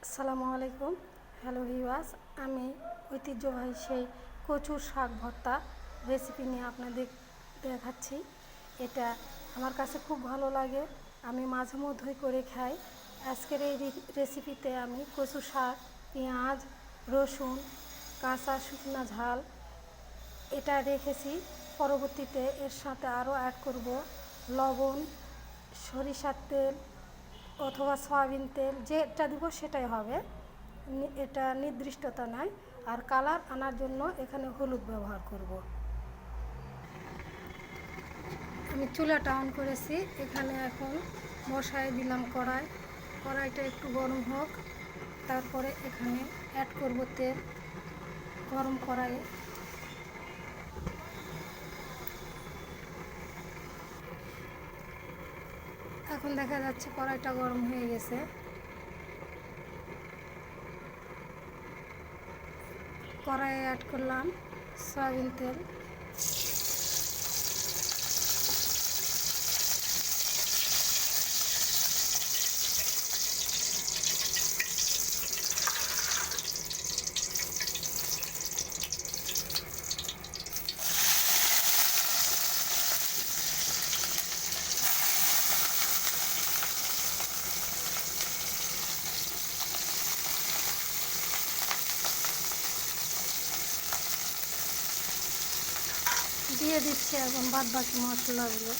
আসসালামু আলাইকুম। Hello viewers, আমি ঐতিহ্যবাহী সেই কচুর শাক ভর্তা রেসিপি নিয়ে আপনাদের দেখাচ্ছি। এটা আমার কাছে খুব ভালো লাগে, আমি মাঝে মধ্যেই করে খাই। আজকের এই রেসিপিতে আমি কচু শাক, পেঁয়াজ, রসুন, কাঁচা শুকনা ঝাল এটা রেখেছি। পরবর্তীতে এর সাথে আরও অ্যাড করব লবণ, সরিষার তেল অথবা সয়াবিন তেল, যেটা দিব সেটাই হবে, এটা নির্দিষ্টতা নাই। আর কালার আনার জন্য এখানে হলুদ ব্যবহার করব। আমি চুলাটা অন করেছি, এখানে এখন বসায় দিলাম কড়াইটা একটু গরম হোক। তারপরে এখানে অ্যাড করব তেল। গরম কড়াইয়ে এখন দেখা যাচ্ছে কড়াইটা গরম হয়ে গেছে। কড়াইয়ে অ্যাড করলাম সয়াবিন তেল। দিয়ে দিচ্ছি এখন বাদ বাকি মশলাগুলো।